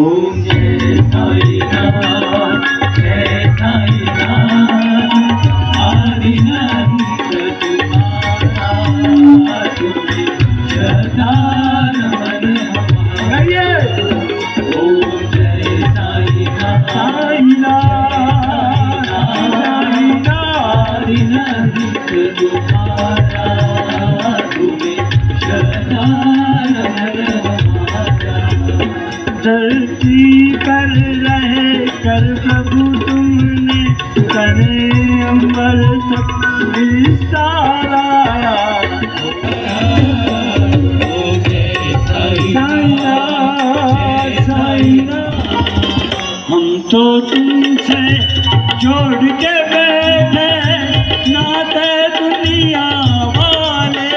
ओम जय साईनाथ, जय साईनाथ। आदिनाथ तुम्हारा, तुम्हें श्रद्धा नमन हमारा। ओम जय साईनाथ, साईनाथ, आदिनाथ तुम्हारा, तुम्हें श्रद्धा नमन हमारा। धरती पर रहे कर प्रभु तुमने, करे अंबर सब विस्तारा। साईनाथ, साईनाथ। हम तो तुमसे जोड़ के बैठे नाते दुनिया वाले,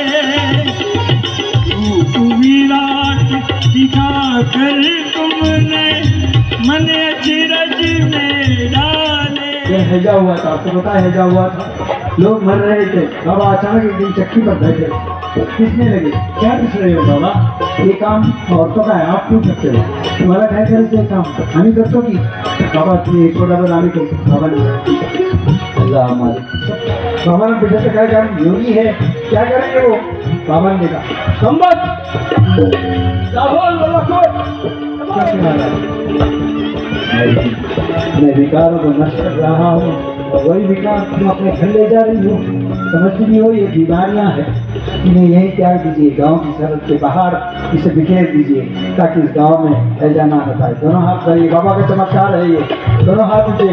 रूप विराट दिखा कर तुमने मन अचरज में डाले। ये हैजा हुआ था, आपको पता है हैजा हुआ था, लोग मर रहे थे। बाबा अचानक एक दिन चक्की पर बैठे, किसने लगे, क्या किस रहे हो बाबा, ये काम औरतों का है, आप क्यों करते हो, तुम्हारा क्या करे से काम हामी करते की। बाबा तुम्हें एक छोटा बनाने को बाबा ने अल्लाह हमारे बाबा ने बेटा से कहा हम योगी है, क्या करेंगे वो। बाबा ने देखा संबत मैं विकारों को नष्ट कर रहा हूँ, वही विकार तुम अपने घर ले जा रही हो। समझती नहीं हो ये बीमारियाँ हैं, इन्हें यहीं त्याग दीजिए, गांव की सरहद के बाहर इसे बिखेर दीजिए, ताकि इस गांव में हैजा ना हो पाए। दोनों हाथ करिए, बाबा का चमत्कार है ये, दोनों हाथ उठे।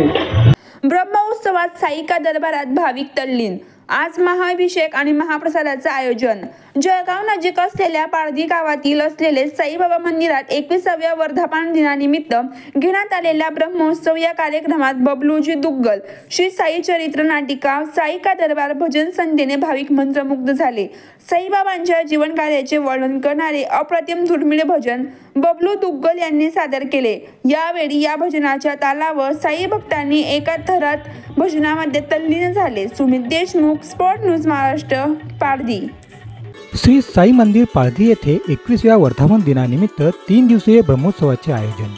ब्रह्मोत्सवात साईका दरबारात भाविक तल्लीन। आज महाअभिषेक आणि महाप्रसादाचं आयोजन। जळगाव नजीक असलेल्या पारधी गावातील असलेले साईबाबा मंदिरात 21व्या वर्धापन दिनानिमित्त घेण्यात आलेल्या ब्रह्मोत्सव या कार्यक्रमात बबलूजी दुग्गल, श्री साई चरित्र नाटिका, साईका दरबार भजन संध्येने भाविक मंत्रमुग्ध झाले। साईबाबांच्या जीवन कार्याचे वर्णन करणारे अप्रतिम दुर्मिळ भजन बबलू दुग्गल यांनी सादर केले। यावेळी या भजनाच्या तालावर साई भक्तांनी एका थरात भजनामध्ये तल्लीन झाले। Sumit Deshmukh, spot news Maharashtra, Pardhi. श्री साई मंदिर पारधी येथे 21व्या वर्धापन दिनानिमित्त 3 दिवसीय ब्रह्मोत्सवाचे आयोजन।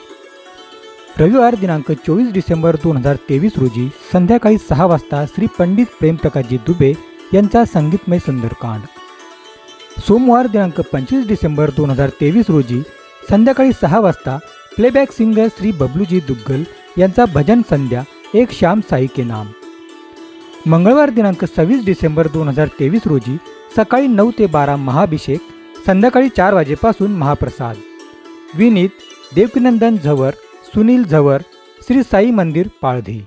रविवार दिनांक 24 डिसेंबर 2023 रोजी संध्याकाळी 6 वाजता श्री पंडित प्रेमप्रकाशजी दुबे यांचा संगीतमय सुंदरकांड। सोमवार दिनांक 25 डिसेंबर 2023 रोजी संध्याकाळी 6 वाजता प्लेबॅक सिंगर श्री बबलूजी दुग्गल यांचा भजन संध्या एक शाम साई के नाम। मंगळवार दिनांक 26 डिसेंबर 2023 रोजी सकाळी 9 ते 12 महाअभिषेक, संध्याकाळी 4 वाजेपासून महाप्रसाद। विनीत, देवकीनंदन झवर, सुनील झवर, श्री साई मंदिर पाळधी।